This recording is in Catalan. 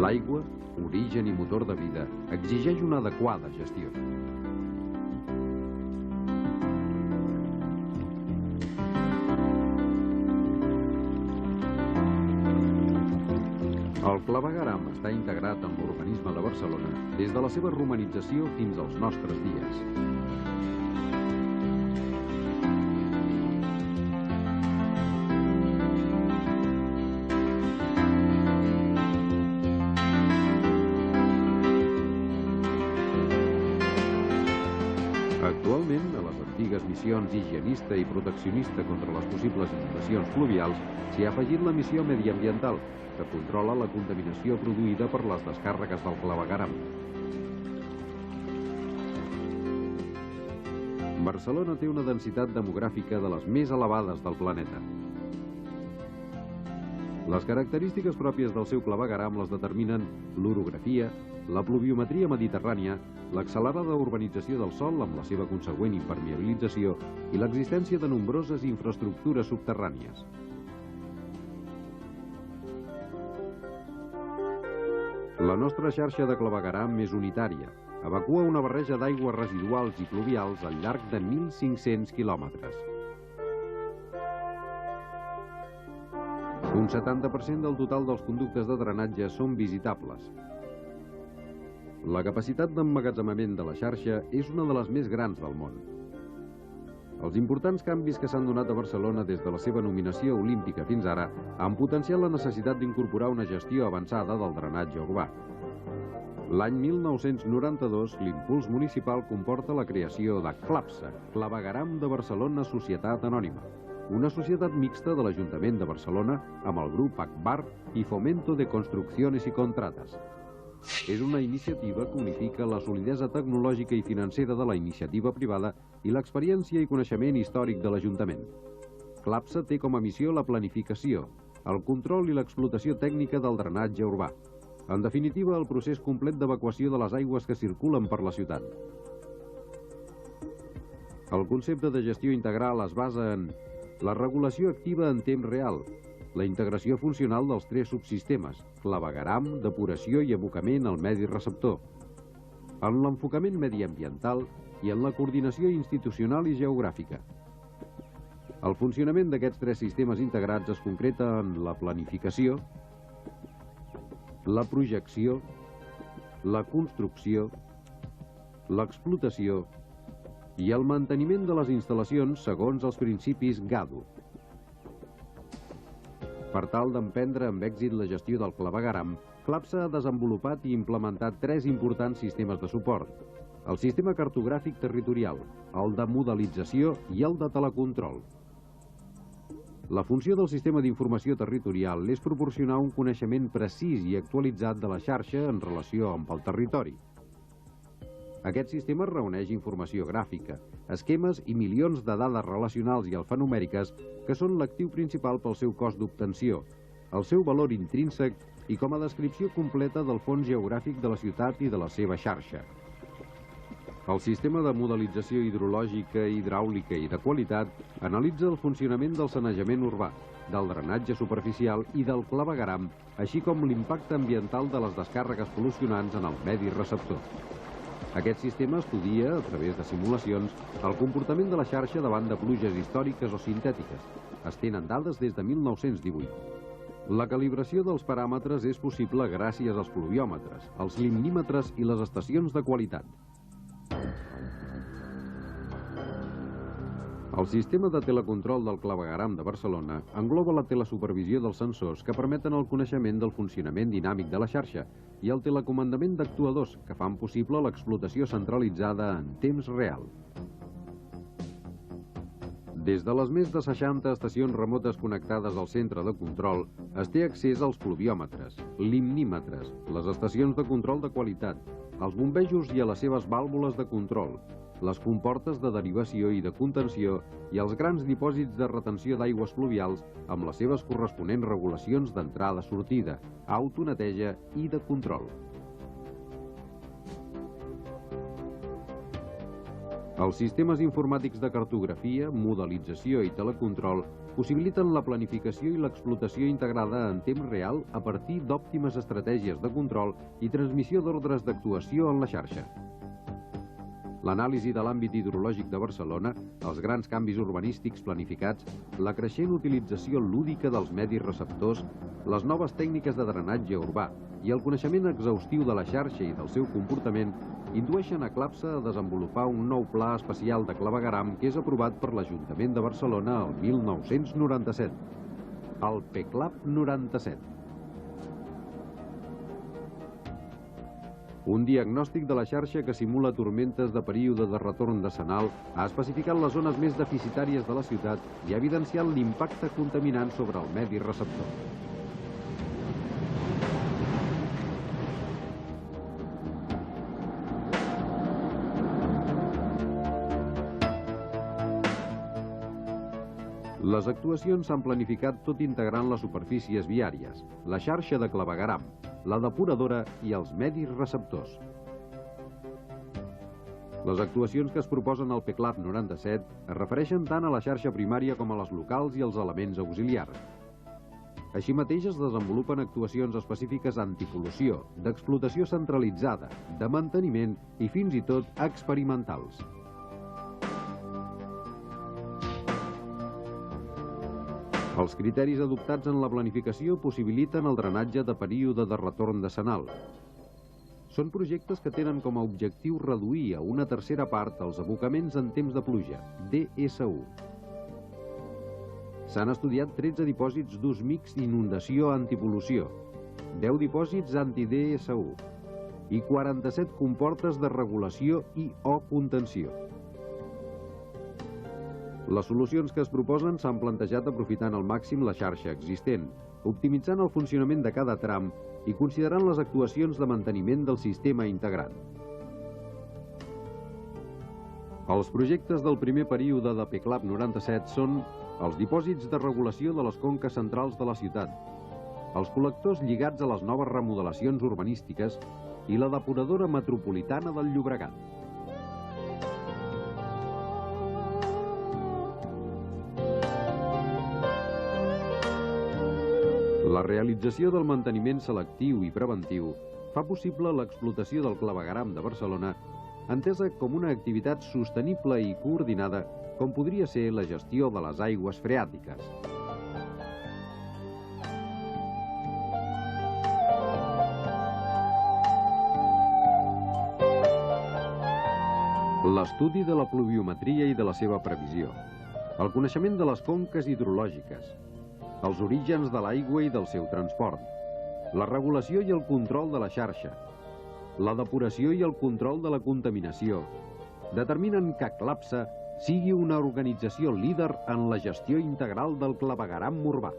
L'aigua, origen i motor de vida, exigeix una adequada gestió. El clavegueram està integrat en l'urbanisme de Barcelona des de la seva romanització fins als nostres dies. Actualment, a les antigues missions higienista i proteccionista contra les possibles inundacions fluvials s'hi ha afegit la missió mediambiental, que controla la contaminació produïda per les descàrregues del clavegueram. Barcelona té una densitat demogràfica de les més elevades del planeta. Les característiques pròpies del seu clavegueram les determinen l'orografia, la pluviometria mediterrània, l'accelerada urbanització del sòl amb la seva consegüent impermeabilització i l'existència de nombroses infraestructures subterrànies. La nostra xarxa de clavegueram és unitària. Evacua una barreja d'aigües residuals i pluvials al llarg de 1.500 quilòmetres. Un 70% del total dels conductes de drenatge són visitables. La capacitat d'emmagatzemament de la xarxa és una de les més grans del món. Els importants canvis que s'han donat a Barcelona des de la seva nominació olímpica fins ara han potenciat la necessitat d'incorporar una gestió avançada del drenatge urbà. L'any 1992, l'impuls municipal comporta la creació de CLAPSA, Clavegueram de Barcelona Societat Anònima, una societat mixta de l'Ajuntament de Barcelona amb el grup ACBAR i Fomento de Construcciones y Contratas. És una iniciativa que unifica la solidesa tecnològica i financera de la iniciativa privada i l'experiència i coneixement històric de l'Ajuntament. CLAPSA té com a missió la planificació, el control i l'explotació tècnica del drenatge urbà. En definitiva, el procés complet d'evacuació de les aigües que circulen per la ciutat. El concepte de gestió integral es basa en la regulació activa en temps real, la integració funcional dels tres subsistemes, clavegueram, depuració i abocament al medi receptor, en l'enfocament mediambiental i en la coordinació institucional i geogràfica. El funcionament d'aquests tres sistemes integrats es concreta en la planificació, la projecció, la construcció, l'explotació i el manteniment de les instal·lacions segons els principis GADU. Per tal d'emprendre amb èxit la gestió del clavegueram, CLAPSA ha desenvolupat i implementat tres importants sistemes de suport: el sistema cartogràfic territorial, el de modelització i el de telecontrol. La funció del sistema d'informació territorial és proporcionar un coneixement precís i actualitzat de la xarxa en relació amb el territori. Aquest sistema reuneix informació gràfica, esquemes i milions de dades relacionals i alfanumèriques que són l'actiu principal pel seu cost d'obtenció, el seu valor intrínsec i com a descripció completa del fons geogràfic de la ciutat i de la seva xarxa. El sistema de modelització hidrològica, hidràulica i de qualitat analitza el funcionament del sanejament urbà, del drenatge superficial i del clavegueram, així com l'impacte ambiental de les descàrregues pol·lucionants en el medi receptor. Aquest sistema estudia, a través de simulacions, el comportament de la xarxa davant de pluges històriques o sintètiques. Es tenen dades des de 1918. La calibració dels paràmetres és possible gràcies als pluviòmetres, als limnímetres i les estacions de qualitat. El sistema de telecontrol del clavegueram de Barcelona engloba la telesupervisió dels sensors que permeten el coneixement del funcionament dinàmic de la xarxa i el telecomandament d'actuadors que fan possible l'explotació centralitzada en temps real. Des de les més de 60 estacions remotes connectades al centre de control es té accés als pluviòmetres, limnímetres, les estacions de control de qualitat, als bombejos i a les seves vàlvules de control, les comportes de derivació i de contenció i els grans dipòsits de retenció d'aigües pluvials amb les seves corresponents regulacions d'entrada-sortida, autoneteja i de control. Els sistemes informàtics de cartografia, modelització i telecontrol possibiliten la planificació i l'explotació integrada en temps real a partir d'òptimes estratègies de control i transmissió d'ordres d'actuació en la xarxa. L'anàlisi de l'àmbit hidrològic de Barcelona, els grans canvis urbanístics planificats, la creixent utilització lúdica dels medis receptors, les noves tècniques de drenatge urbà i el coneixement exhaustiu de la xarxa i del seu comportament indueixen a Clapsa a desenvolupar un nou pla especial de clavegueram que és aprovat per l'Ajuntament de Barcelona el 1997, el PECLAP 97. Un diagnòstic de la xarxa que simula tormentes de període de retorn decenal ha especificat les zones més deficitàries de la ciutat i ha evidenciat l'impacte contaminant sobre el medi receptor. Les actuacions s'han planificat tot integrant les superfícies viàries, la xarxa de clavegueram, la depuradora i els medis receptors. Les actuacions que es proposen al PECLAP 97 es refereixen tant a la xarxa primària com a les locals i els elements auxiliars. Així mateix es desenvolupen actuacions específiques antipol·lució, d'explotació centralitzada, de manteniment i fins i tot experimentals. Els criteris adoptats en la planificació possibiliten el drenatge de període de retorn decenal. Són projectes que tenen com a objectiu reduir a una tercera part els abocaments en temps de pluja, DSU. S'han estudiat 13 dipòsits d'ús mixt inundació antipol·lució, 10 dipòsits anti-DSU i 47 comportes de regulació i o contenció. Les solucions que es proposen s'han plantejat aprofitant al màxim la xarxa existent, optimitzant el funcionament de cada tram i considerant les actuacions de manteniment del sistema integrat. Els projectes del primer període de PECLAP 97 són els dipòsits de regulació de les conques centrals de la ciutat, els col·lectors lligats a les noves remodelacions urbanístiques i la depuradora metropolitana del Llobregat. La realització del manteniment selectiu i preventiu fa possible l'explotació del clavegueram de Barcelona entesa com una activitat sostenible i coordinada com podria ser la gestió de les aigües freàtiques. L'estudi de la pluviometria i de la seva previsió, el coneixement de les conques hidrològiques, els orígens de l'aigua i del seu transport, la regulació i el control de la xarxa, la depuració i el control de la contaminació, determinen que Clapsa sigui una organització líder en la gestió integral del clavegueram urbà.